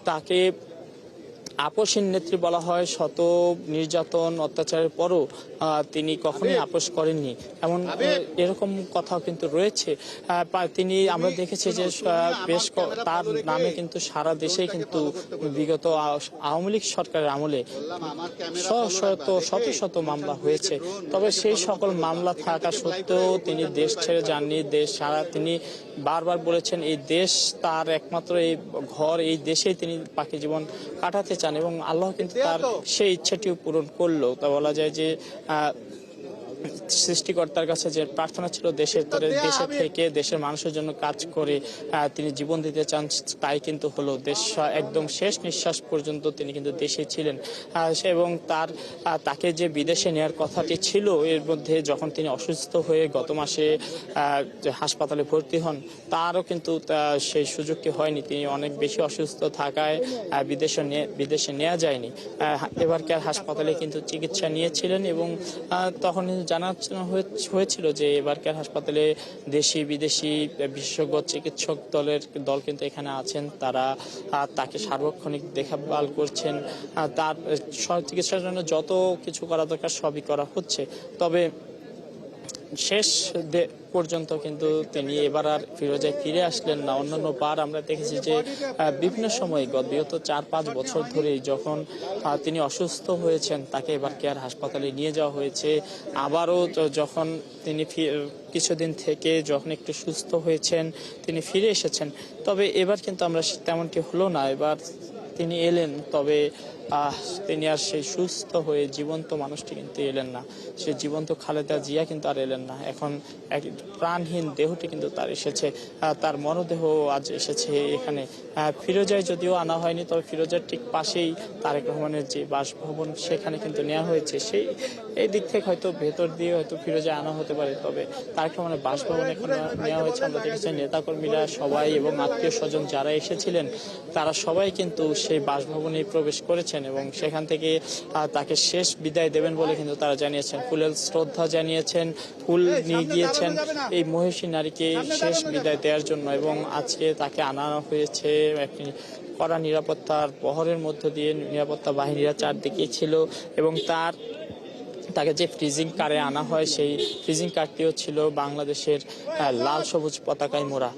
তাকে আপোষহীন নেত্রী বলা হয়। শত নির্যাতন অত্যাচারের পরও তিনি কখনোই আপোষ করেননি, এমন এরকম কথাও কিন্তু রয়েছে। তিনি আমরা দেখেছি যে তার নামে কিন্তু সারা দেশে কিন্তু বিগত আওয়ামী লীগ সরকারের আমলে শত শত মামলা হয়েছে। তবে সেই সকল মামলা থাকা সত্ত্বেও তিনি দেশ ছেড়ে যাননি। তিনি বারবার বলেছেন এই দেশ তার একমাত্র এই ঘর, এই দেশেই তিনি বাকি জীবন কাটাতে চান এবং আল্লাহ কিন্তু তার সেই ইচ্ছাটিও পূরণ করলো। তা বলা যায় যে সৃষ্টিকর্তার কাছে যে প্রার্থনা ছিল দেশে থেকে দেশের মানুষের জন্য কাজ করে তিনি জীবন দিতে চান, তাই কিন্তু হলো। দেশ একদম শেষ নিঃশ্বাস পর্যন্ত তিনি কিন্তু দেশে ছিলেন এবং তাকে যে বিদেশে নেওয়ার কথাটি ছিল, এর মধ্যে যখন তিনি অসুস্থ হয়ে গত মাসে হাসপাতালে ভর্তি হন, তারও কিন্তু সেই সুযোগটি হয়নি। তিনি অনেক বেশি অসুস্থ থাকায় বিদেশে নেওয়া যায়নি। এবারকার হাসপাতালে কিন্তু চিকিৎসা নিয়েছিলেন এবং তখন জানানো হয়েছিল যে এবারকার হাসপাতালে দেশি বিদেশি বিশেষজ্ঞ চিকিৎসক দল কিন্তু এখানে আছেন। তারা তাকে সার্বক্ষণিক দেখভাল করছেন, তার চিকিৎসার জন্য যত কিছু করা দরকার সবই করা হচ্ছে। তবে শেষ পর্যন্ত কিন্তু তিনি এবার আর ফিরোজায় ফিরে আসলেন না। অন্যান্য বার আমরা দেখেছি যে বিভিন্ন সময় বিগত 4-5 বছর ধরেই যখন তিনি অসুস্থ হয়েছেন তাকে এবার কেয়ার হাসপাতালে নিয়ে যাওয়া হয়েছে। আবারও যখন তিনি কিছুদিন থেকে যখন একটু সুস্থ হয়েছেন তিনি ফিরে এসেছেন। তবে এবার কিন্তু আমরা তেমনটি হলো না। এবার তিনি এলেন, তবে তিনি আর সেই সুস্থ হয়ে জীবন্ত মানুষটি কিন্তু এলেন না। সে জীবন্ত খালেদা জিয়া কিন্তু আর এলেন না। এখন এক প্রাণহীন দেহটি কিন্তু তার এসেছে, তার মরদেহ আজ এসেছে এখানে। ফিরোজায় যদিও আনা হয়নি, তবে ফিরোজার ঠিক পাশেই তারেক রহমানের যে বাসভবন সেখানে কিন্তু নেওয়া হয়েছে। এই দিক থেকে হয়তো ভেতর দিয়ে হয়তো ফিরোজায় আনা হতে পারে, তবে তারেক রহমানের বাসভবনে এখন নেওয়া হয়েছে। আমরা দেখেছি নেতাকর্মীরা সবাই এবং আত্মীয় স্বজন যারা এসেছিলেন তারা সবাই কিন্তু সেই বাসভবনে প্রবেশ করেছেন এবং সেখান থেকে তাকে শেষ বিদায় দেবেন বলে কিন্তু তারা জানিয়েছেন। ফুলের শ্রদ্ধা জানিয়েছেন, ফুল নিয়ে গিয়েছেন এই মহিষী নারীকে শেষ বিদায় দেওয়ার জন্য এবং আজকে তাকে আনা হয়েছে একটি কড়া নিরাপত্তার বহরের মধ্য দিয়ে। নিরাপত্তা বাহিনীরা চারদিকে ছিল এবং তাকে যে ফ্রিজিং কারে আনা হয় সেই ফ্রিজিং কারটিও ছিল বাংলাদেশের লাল সবুজ পতাকায় মোড়া।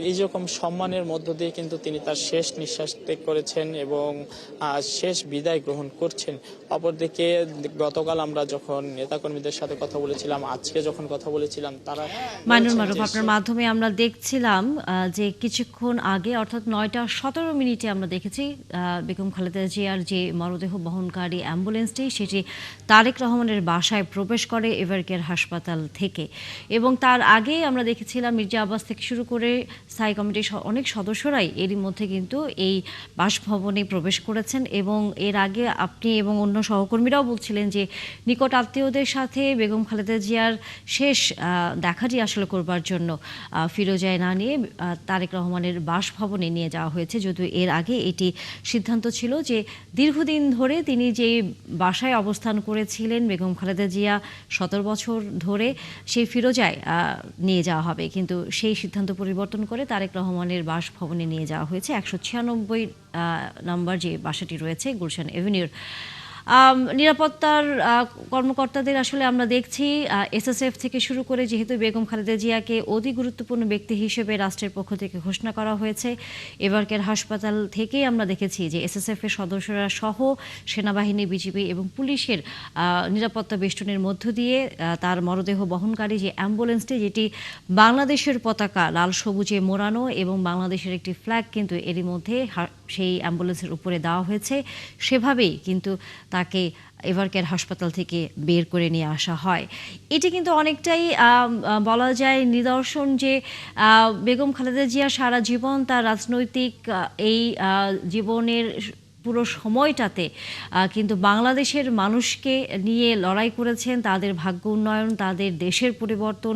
এই রকম সম্মানের মধ্য দিয়ে কিন্তু তিনি তার শেষ নিঃশ্বাস ত্যাগ করেছেন এবং শেষ বিদায় গ্রহণ করছেন। অপরদিকে গতকাল আমরা যখন নেতাকর্মীদের সাথে কথা বলেছিলাম, আজকে যখন কথা বলেছিলাম, তারা মাইনুল মারুফ আপনার মাধ্যমে আমরা দেখছিলাম যে কিছুক্ষণ আগে অর্থাৎ 9:17 আমরা দেখেছি বেগম খালেদা জিয়ার যে মরদেহ বহনকারী অ্যাম্বুলেন্সটি সেটি তারেক রহমানের বাসায় প্রবেশ করে এভারকেয়ার হাসপাতাল থেকে। এবং তার আগে আমরা দেখেছিলাম মির্জা আব্বাস থেকে শুরু করে স্থায়ী কমিটির অনেক সদস্যরাই এরই মধ্যে কিন্তু এই বাসভবনে প্রবেশ করেছেন এবং এর আগে আপনি এবং অন্য সহকর্মীরাও বলছিলেন যে নিকট আত্মীয়দের সাথে বেগম খালেদা জিয়ার শেষ দেখাটি আসলে করবার জন্য ফিরোজায় না নিয়ে তারেক রহমানের বাসভবনে নিয়ে যাওয়া হয়েছে। যদিও এর আগে এটি সিদ্ধান্ত ছিল যে দীর্ঘদিন ধরে তিনি যে বাসায় অবস্থান করেছিলেন বেগম খালেদা জিয়া 17 বছর ধরে সেই ফিরোজায় নিয়ে যাওয়া হবে, কিন্তু সেই সিদ্ধান্ত পরিবর্তন করে তারেক রহমানের বাসভবনে নিয়ে যাওয়া হয়েছে। 196 নম্বর যে বাসাটি রয়েছে গুলশান এভিনিউর। নিরাপত্তার কর্মকর্তাদের আসলে আমরা দেখছি এসএসএফ থেকে শুরু করে, যেহেতু বেগম খালেদা জিয়াকে অতি গুরুত্বপূর্ণ ব্যক্তি হিসেবে রাষ্ট্রের পক্ষ থেকে ঘোষণা করা হয়েছে, এবারকার হাসপাতাল থেকেই আমরা দেখেছি যে এসএসএফ এর সদস্যরা সহ সেনাবাহিনী, বিজিবি এবং পুলিশের নিরাপত্তা বেষ্টনীর মধ্য দিয়ে তার মরদেহ বহনকারী যে অ্যাম্বুলেন্সটি, যেটি বাংলাদেশের পতাকা লাল সবুজে মোড়ানো এবং বাংলাদেশের একটি ফ্ল্যাগ কিন্তু এরই মধ্যে সেই অ্যাম্বুলেন্সের উপরে দেওয়া হয়েছে, সেভাবেই কিন্তু তাকে এভারকেয়ার হাসপাতাল থেকে বের করে নিয়ে আসা হয়। এটি কিন্তু অনেকটাই বলা যায় নিদর্শন যে বেগম খালেদা জিয়া সারা জীবন তার রাজনৈতিক এই জীবনের পুরো সময়টাতে কিন্তু বাংলাদেশের মানুষকে নিয়ে লড়াই করেছেন, তাদের ভাগ্য উন্নয়ন, তাদের দেশের পরিবর্তন,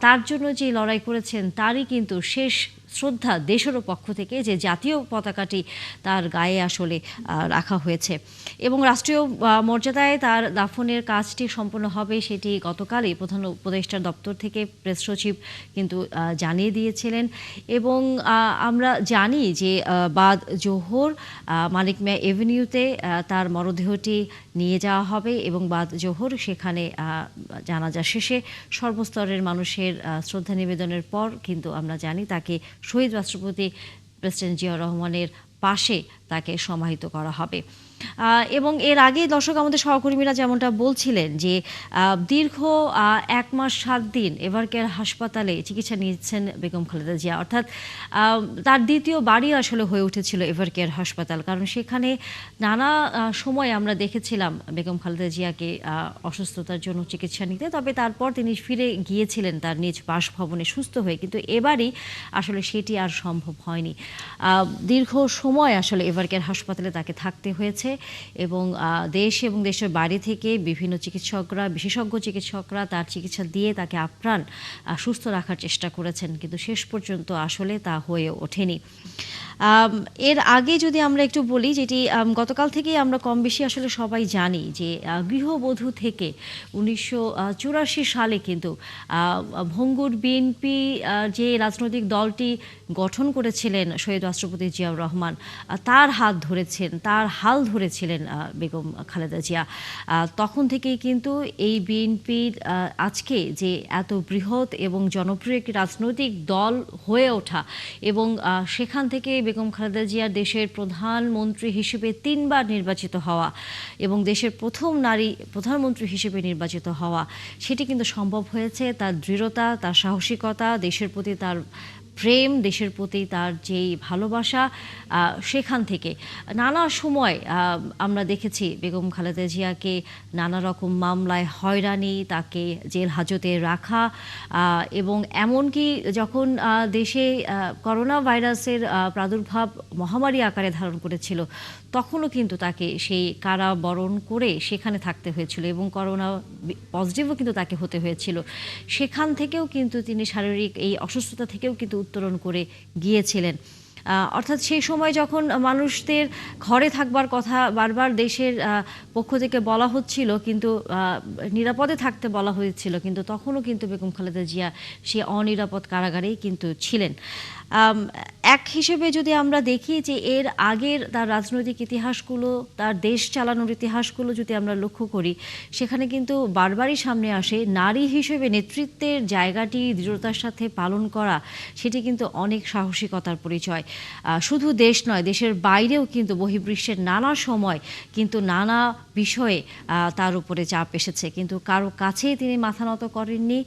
তার জন্য যে লড়াই করেছেন তারই কিন্তু শেষ শ্রদ্ধা দেশেরও পক্ষ থেকে যে জাতীয় পতাকাটি তার গায়ে আসলে রাখা হয়েছে এবং রাষ্ট্রীয় মর্যাদায় তার দাফনের কাজটি সম্পন্ন হবে সেটি গতকালই প্রধান উপদেষ্টার দপ্তর থেকে প্রেস সচিব কিন্তু জানিয়ে দিয়েছিলেন এবং আমরা জানি যে বাদ জোহর মানিক মিয়া এভিনিউতে তার মরদেহটি নিয়ে যাওয়া হবে এবং বাদ জোহর সেখানে জানাজা শেষে সর্বস্তরের মানুষের শ্রদ্ধা নিবেদনের পর কিন্তু আমরা জানি তাকে শহীদ রাষ্ট্রপতি প্রেসিডেন্ট জিয়াউর রহমানের পাশে তাকে সমাহিত করা হবে এবং এর আগে দর্শক আমাদের সহকর্মীরা যেমনটা বলছিলেন যে দীর্ঘ 1 মাস 7 দিন এভারকেয়ার হাসপাতালে চিকিৎসা নিয়েছেন বেগম খালেদা জিয়া, অর্থাৎ তার দ্বিতীয় বাড়ি আসলে হয়ে উঠেছিল এভারকেয়ার হাসপাতাল, কারণ সেখানে নানা সময় আমরা দেখেছিলাম বেগম খালেদা জিয়াকে অসুস্থতার জন্য চিকিৎসা নিতে, তবে তারপর তিনি ফিরে গিয়েছিলেন তার নিজ বাসভবনে সুস্থ হয়ে, কিন্তু এবারই আসলে সেটি আর সম্ভব হয়নি। দীর্ঘ সময় আসলে এভারকেয়ার হাসপাতালে তাকে থাকতে হয়েছে এবং দেশ এবং দেশের বাইরে থেকে বিভিন্ন চিকিৎসকরা, বিশেষজ্ঞ চিকিৎসকরা তার চিকিৎসা দিয়ে তাকে আপ্রাণ সুস্থ রাখার চেষ্টা করেছেন, কিন্তু শেষ পর্যন্ত আসলে তা হয়ে ওঠেনি। এর আগে যদি আমরা একটু বলি, যেটি গতকাল থেকেই আমরা কম বেশি আসলে সবাই জানি যে গৃহবধূ থেকে 1984 সালে কিন্তু ভঙ্গুর বিএনপি যে রাজনৈতিক দলটি গঠন করেছিলেন শহীদ রাষ্ট্রপতি জিয়াউর রহমান, তার হাত ধরেছেন, তার হাল ধরেছিলেন বেগম খালেদা জিয়া। তখন থেকেই কিন্তু এই বিএনপির আজকে যে এত বৃহৎ এবং জনপ্রিয় একটি রাজনৈতিক দল হয়ে ওঠা এবং সেখান থেকে বেগম খালেদা জিয়ার দেশের প্রধানমন্ত্রী হিসেবে 3 বার নির্বাচিত হওয়া এবং দেশের প্রথম নারী প্রধানমন্ত্রী হিসেবে নির্বাচিত হওয়া, সেটি কিন্তু সম্ভব হয়েছে তার দৃঢ়তা, তার সাহসিকতা, দেশের প্রতি তার প্রেম, দেশের প্রতি তার যেই ভালোবাসা, সেখান থেকে নানা সময় আমরা দেখেছি বেগম খালেদা জিয়াকে নানা রকম মামলায় হয়রানি, তাকে জেল হাজতে রাখা এবং এমনকি যখন দেশে করোনা ভাইরাসের প্রাদুর্ভাব মহামারী আকারে ধারণ করেছিল, তখনও কিন্তু তাকে সেই কারাবরণ করে সেখানে থাকতে হয়েছিল এবং করোনা পজিটিভও কিন্তু তাকে হতে হয়েছিল। সেখান থেকেও কিন্তু তিনি শারীরিক এই অসুস্থতা থেকেও কিন্তু উত্তরণ করে গিয়েছিলেন। অর্থাৎ সেই সময় যখন মানুষদের ঘরে থাকবার কথা বারবার দেশের পক্ষ থেকে বলা হচ্ছিল, কিন্তু নিরাপদে থাকতে বলা হয়েছিল, কিন্তু তখনও কিন্তু বেগম খালেদা জিয়া সে অনিরাপদ কারাগারেই কিন্তু ছিলেন। এক হিসেবে যদি আমরা দেখি যে এর আগের তার রাজনৈতিক ইতিহাসগুলো, তার দেশ চালানোর ইতিহাসগুলো যদি আমরা লক্ষ্য করি, সেখানে কিন্তু বারবারই সামনে আসে নারী হিসেবে নেতৃত্বের জায়গাটি দৃঢ়তার সাথে পালন করা, সেটি কিন্তু অনেক সাহসিকতার পরিচয়। শুধু দেশ নয়, দেশের বাইরেও কিন্তু বহির্বিশ্বের নানা সময় কিন্তু নানা বিষয়ে তার উপরে চাপ এসেছে, কিন্তু কারো কাছেই তিনি মাথা নত করেননি।